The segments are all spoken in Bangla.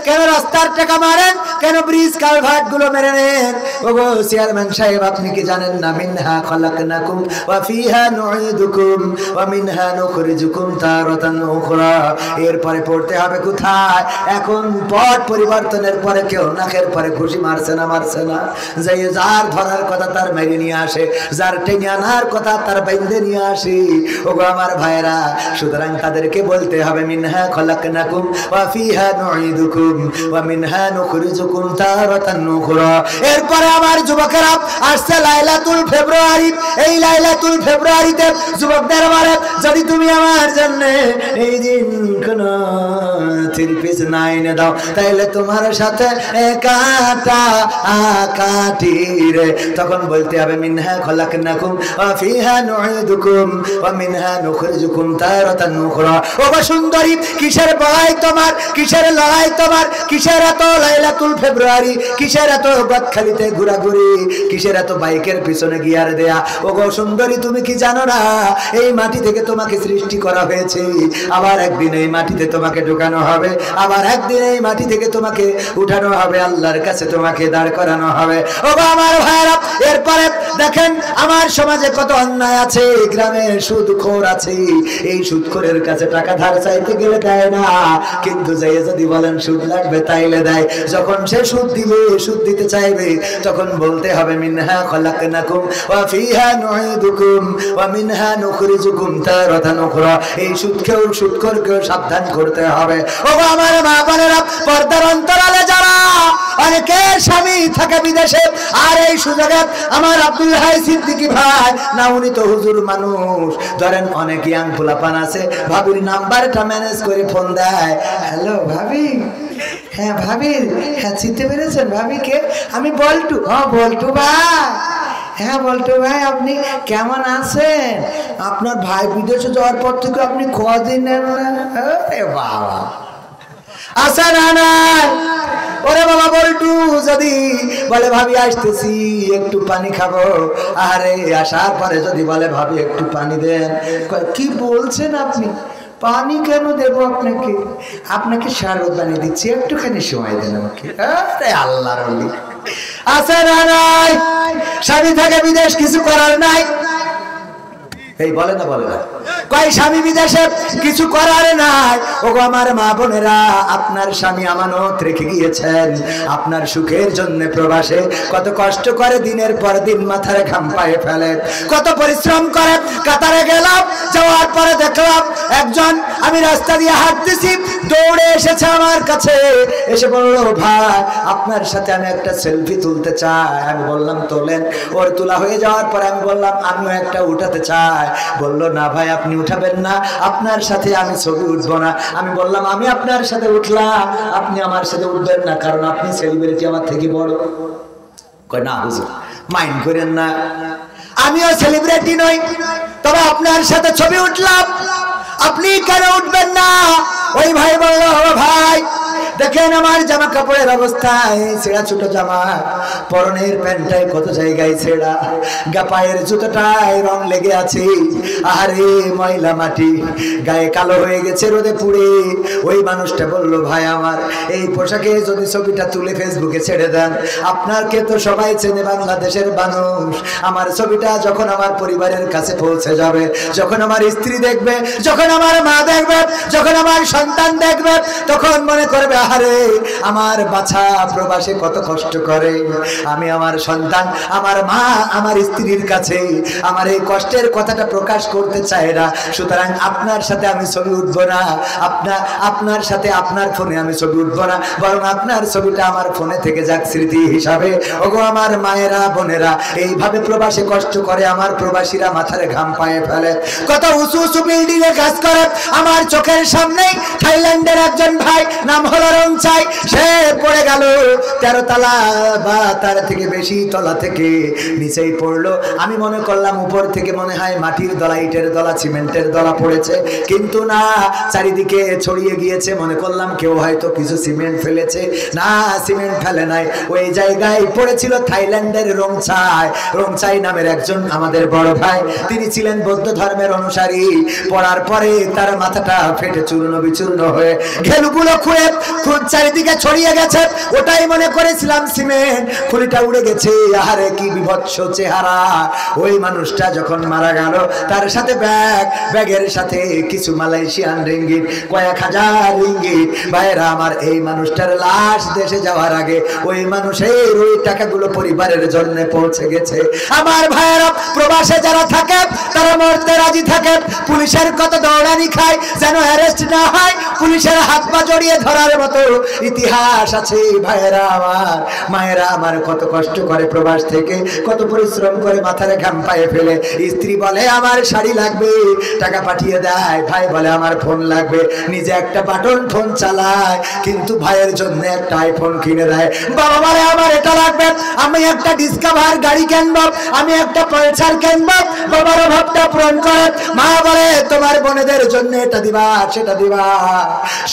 কেন রাস্তার টাকা মারেন, কেন ব্রিজ কালভার্ট গুলো মেরে নেন? ওগো চেয়ারম্যান সাহেব, আপনি কি জানেন না মিনহা খলাকনাকুম ওয়া ফিহা নুঈদুকুম ওয়া মিনহা নুখরিজুকুম তারাতান উখরা। এরপরে পড়তে হবে কোথায়? এখন পথ পরিবর্তনের পরে কেউ নাকের পরে খুশি মারছে না, যে যার ধরার কথা তার মেরে নিয়ে আসে, যার টেনে আনার কথা তার বাইন্ধে নিয়ে আসে। ওগো আমার ভাইরা, সুতরাং তাদেরকে বলতে হবে মিনহা খলাকনাকুম ওয়া ফিহা নুঈদুকুম ওয়া মিনহা নুখরিজুকুম তারাতান উখরা। এরপরে আমার যুবকেরা, আসছে লাইলাতুল ফেব্রুয়ারি। এই লাইলাতুল ফেব্রুয়ারিতে যুবকদের বলে, যদি তুমি আমার জন্য এই দিন কোন 3 পিস না এনে দাও, তাইলে তোমার সাথে কাটা কাটি রে। তখন বলতে হবে মিনহা খলাকনাকুম ওয়া ফিহা নুঈদুকুম ওয়া মিনহা নুখরিজুকুম তারাতান উখরা। ও সুন্দরী, কিসের ভয় তোমার, কিসের লড়াই তোমার, কিসের এত লাইলাতুল ফেব্রুয়ারি, কিসের এত বাদখালিতে ঘোরাঘুরি, কিসের এত বাইকের পিছনে গিয়ার দেয়া? ও গো সুন্দরী, তুমি কি জানো না এই মাটি থেকে তোমাকে সৃষ্টি করা হয়েছে, আবার একদিন এই মাটিতে তোমাকে ঢোকানো হবে, আবার একদিন এই মাটি থেকে তোমাকে উঠানো হবে, আল্লাহর কাছে তোমাকে দাঁড় করানো হবে। ও গো আমার ভাইরা, এরপরে দেখেন আমার সমাজে কত অন্যায় আছে, গ্রামে সুদখোর আছে, এই সুদখোরের কাছে টাকা ধার চাইতে গেলে দেয় না, কিন্তু যাই যদি বলেন সুদ লাগবে তাইলে দেয়। যখন সে সুদ দিবে, সুদ দিতে চাইবে, তখন বলতে হবে মিনহা খলাকনাকুম ওয়া ফিহা নুঈদুকুম ওয়া মিনহা নুখরিজুকুম তারাতান উখরা। এই সুদখোরকে সাবধান করতে হবে। ও আমার মা বোনেরা, পর্দার অন্তরালে যারা অনেকের স্বামী থাকে বিদেশে, আর এই সুযোগে আমার আব্দুল হাই সিদ্দিকী ভাই, না উনি তো হুজুর মানুষ, ধরেন অনেক ইয়াং পোলাপান আছে, ভাবির নাম্বারটা ম্যানেজ করে ফোন দেয়, হ্যালো ভাবি, হ্যাঁ ভাবি, হ্যাঁ চিনতে পেরেছেন ভাবিকে? আমি বল্টু। হ্যাঁ বল্টু ভাই, হ্যাঁ বল্টু ভাই, আপনি কেমন আছেন? আপনার ভাই বিদেশে যাওয়ার পর থেকে আপনি খোঁজই নেন না। আরে বাবা, আসা না না। ওরে বাবা বল্টু যদি বলে ভাবি আসতেছি একটু পানি খাবো, আরে আসার পরে যদি বলে ভাবি একটু পানি দেন, কি বলছেন আপনি? পানি কেন দেবো আপনাকে? আপনাকে শরবত বানিয়ে দিচ্ছি, একটুখানি সময় দেন আমাকে। আরে আল্লাহর ওলি, আছে না নাই? স্বামী থাকে বিদেশ, কিছু করার নাই। এই বলে না কয় স্বামী বিদেশে, কিছু করার নাই। ওগো আমার মা বোনেরা, আপনার স্বামী আমানত রেখে গিয়েছেন আপনার সুখের জন্য প্রবাসে, কত কষ্ট করে দিনের পর দিন মাথার ঘাম পায়ে ফেলে, কত পরিশ্রম করে। কাতারে গেলাম, যাওয়ার পরে দেখলাম একজন, আমি রাস্তা দিয়ে হাঁটতেছি, দৌড়ে এসেছে আমার কাছে, এসে বলল ভাই আপনার সাথে আমি একটা সেলফি তুলতে চাই। আমি বললাম তোলেন। ওর তোলা হয়ে যাওয়ার পরে আমি বললাম আমিও একটা উঠাতে চাই। বলল না ভাই আপনি উঠাবেন না, আপনার সাথে আমি ছবি উঠবো না। আমি বললাম আমি আপনার সাথে উঠলাম, আপনি আমার সাথে উঠবেন না, কারণ আপনি সেলিব্রিটি আমার থেকে বড়। কয় না হুজুর মাইন্ড করেন না, আমিও সেলিব্রিটি নই, তবে আপনার সাথে ছবি উঠলাম, আপনি কেন উঠবেন না? ওই ভাই বলল ভাই দেখেন আমার জামা কাপড়ের অবস্থা, ছেঁড়া ছোট জামা, পরনের প্যান্টটায় কত জায়গায় ছেঁড়া, পায়ের জুতোটায় রং লেগে আছে, আরে ময়লা মাটি, গায়ে কালো হয়ে গেছে রোদে পুড়ে। ওই মানুষটা বলল ভাই আমার এই পোশাকে যদি ছবিটা তুলে ফেসবুকে ছেড়ে দেন, আপনাকে তো সবাই চেনে, বাংলাদেশের মানুষ, আমার ছবিটা যখন আমার পরিবারের কাছে পৌঁছে যাবে, যখন আমার স্ত্রী দেখবে, যখন আমার মা দেখবে, যখন আমার সন্তান দেখবে, তখন মনে করবে আরে আমার বাছা প্রবাসে কত কষ্ট করে, আমি আমার সন্তান, আমার মা, আমার স্ত্রীর কাছে আমার এই কষ্টের কথাটা প্রকাশ করতে চাই না। সুতরাং আপনার সাথে আমি ছবি উঠবো না, আপনার সাথে আপনার ফোনে আমি ছবি উঠবো না, বরং আপনার ছবিটা আমার ফোনে থেকে যাক স্মৃতি হিসাবে। ওগো আমার মায়েরা বোনেরা, এইভাবে প্রবাসে কষ্ট করে আমার প্রবাসীরা মাথার ঘাম পায়ে ফেলে, কত উঁচু উঁচু বিল্ডিং এ কাজ করে। আমার চোখের সামনেই থাইল্যান্ডের একজন ভাই, নাম হলো রংচাই, সে পড়ে গেল 13 তলা বা তার থেকে বেশি তলা থেকে নিচেই পড়লো। আমি মনে করলাম উপর থেকে মনে হয় মাটির দলা, ইটের দলা, সিমেন্টের দলা পড়েছে, কিন্তু না, চারিদিকে ছড়িয়ে গিয়েছে। মনে করলাম কেউ হয়তো কিছু সিমেন্ট ফেলেছে, না সিমেন্ট ফেলে নাই, ওই জায়গায় পড়েছিল থাইল্যান্ডের রংচাই নামের একজন আমাদের বড় ভাই। তিনি ছিলেন বৌদ্ধ ধর্মের অনুসারী। পড়ার পরে তার মাথাটা ফেটে চূর্ণ বিচূর্ণ হয়ে ঘেলুগুলো খুঁড়ে খুদ চারিদিকে ছড়িয়ে গেছে, ওটাই মনে করেছিলাম সিমেন্ট, খুলিটা উড়ে গেছে। আরে কি বিভৎস চেহারা। ওই মানুষটা যখন মারা গেল, তার সাথে ব্যাগের সাথে কিছু মালয়েশিয়ান রিঙ্গিট, কয়েক হাজার রিঙ্গিট। ভাইরা আমার, এই মানুষটার লাশ দেশে যাওয়ার আগে ওই মানুষের ওই টাকাগুলো পরিবারের জন্য পৌঁছে গেছে। আমার ভাইয়েরা, প্রবাসে যারা থাকে তারা মরতে রাজি থাকে, পুলিশের কত দৌড়ানি খায় যেন অ্যারেস্ট না হয়, পুলিশের হাত পা জড়িয়ে ধরার মতো ইতিহাস আছে। ভাইয়েরা আমার, মায়েরা আমার, কত কষ্ট করে প্রবাস থেকে, কত পরিশ্রম করে মাথার ঘাম পায়ে ফেলে। স্ত্রী বলে আমার শাড়ি লাগবে, টাকা পাঠিয়ে দেয়। ভাই বলে আমার ফোন লাগবে, নিজে একটা বাটন ফোন চালায়, কিন্তু ভাইয়ের জন্য একটা আইফোন কিনে দেয়। বাবা বলে আমার এটা লাগবে, আমি একটা ডিসকভার গাড়ি কিনবো, আমি একটা পালসার কিনবো। বাবার অভাবটা পূরণ করে। মা বলে তোমার বোনেদের জন্য এটা দিবা, সেটা দিবা,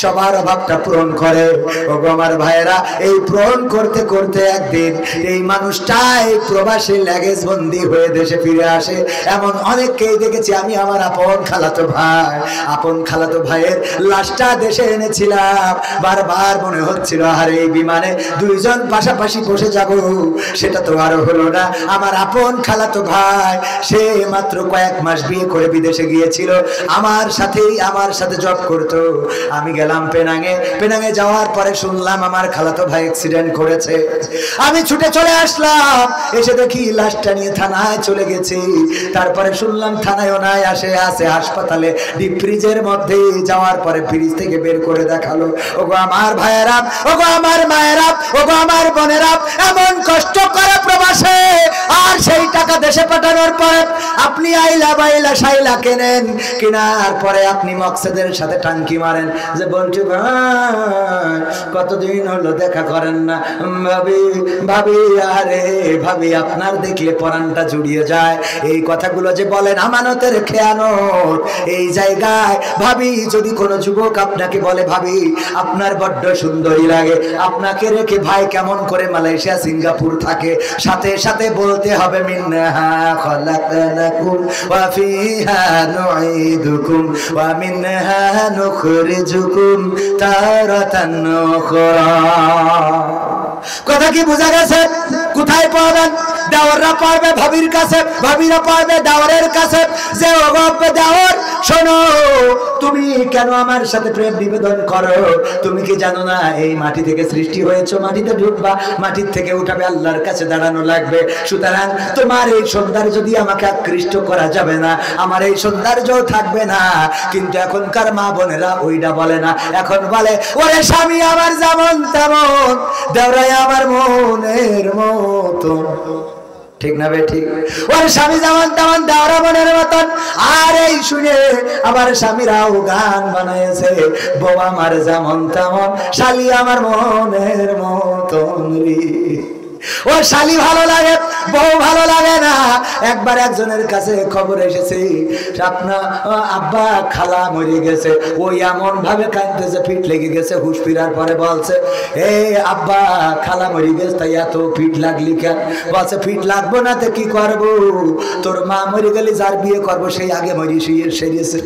সবার অভাবটা পূরণ করে। ওগো আমার ভাইয়েরা, এই পূরণ করতে করতে একদিন এই মানুষটাই প্রবাসী ল্যাগেজ বন্দি হয়ে দেশে ফিরে আসে। এমন অনেককেই দেখেছি আমি। আমার আপন খালাতো ভাইয়ের লাশটা দেশে এনেছিলাম। বারবার মনে হচ্ছিল আর এই বিমানে দুইজন পাশাপাশি বসে যাব, সেটা তো আরো হলো না। আমার আপন খালাতো ভাই, সে মাত্র কয়েক মাস বিয়ে করে বিদেশে গিয়েছিল, আমার সাথে জব করতো। আমি গেলাম পেনাঙে যাওয়ার পরে শুনলাম আমার খালাতো ভাই অ্যাক্সিডেন্ট করেছে। আমি ছুটে চলে আসলাম, এসে দেখি লাশটা নিয়ে থানায় চলে গেছি। তারপরে শুনলাম থানায়ও নাই, আছে হাসপাতালে ডিপ ফ্রিজের মধ্যে। যাওয়ার পরে ফ্রিজ থেকে বের করে দেখালো। ওগো আমার ভাইয়েরা, ওগো আমার মায়েরা, ওগো আমার বোনেরা, এমন কষ্ট করে প্রবাসে, আর সেই টাকা দেশে পাঠানোর পরে আপনি আইলা বাইলা সাইলা কেনেন, কেনার পরে আপনি মকসেদের সাথে টাঙ্কি মারেন যে বলছি ভাই কতদিন হলো দেখা করেন না। ভাবি আরে ভাবি, আপনার দেখলে পরানটা জুড়িয়ে যায়। এই কথাগুলো যে বলেন আমানতের খেয়ানত। এই জায়গায় ভাবি, যদি কোনো যুবক আপনাকে বলে ভাবি আপনার বড্ড সুন্দরী লাগে, আপনাকে রেখে ভাই কেমন করে মালয়েশিয়া সিঙ্গাপুর থাকে, সাথে সাথে বলতে হবে মিনহা খলাকনাকুম ওয়া ফিহা নুঈদুকুম ওয়া মিনহা নুখরিজুকুম তারাতান উখরা। কথা কি বোঝা গেছে? কোথায় পাবেন? দেওয়াররা পারবে ভাবির কাছে, ভাবিরা পারবে দেওয়ারের কাছে। যে ওগো দেওয়ার, শোনো, তুমি কেন আমার সাথে প্রেম নিবেদন করো? তুমি কি জানো না এই মাটি থেকে সৃষ্টি হয়েছো, মাটিতে ঢুকবা, মাটির থেকে উঠাবে, আল্লাহর কাছে দাঁড়ানো লাগবে। সুতরাং তোমার এই সৌন্দর্য দিয়ে আমাকে আকৃষ্ট করা যাবে না, আমার এই সৌন্দর্য থাকবে না। কিন্তু এখনকার মা বোনেরা ওইটা বলে না, এখন বলে ওরে স্বামী আমার যেমন তেমন, দেওরাই আমার মনের মতন। ঠিক না বে ঠিক? ওর স্বামী যেমন তেমন দেওরা মনের মতন। আর এই শুনে আমার স্বামীরাও গান বানাইছে, বউ আমার যেমন তেমন, শালি আমার মনের মতন রে। ও শালি ভালো লাগে, বউ ভালো লাগে না। একবার একজনের কাছে খবর এসেছে আপনার আব্বা খালা মরে গেছে। ওই এমন ভাবে কাঁদতেছে, পিঠ লেগে গেছে। হুশ ফিরার পরে বলছে এ আব্বা খালা মরে গেছে, তাই এত পিঠ লাগলি কেন? বলছে পিঠ লাগবো না তো কি করবো, তোর মা মরে গেলে যার বিয়ে করবো সেই আগে মরি সেরিয়েছে।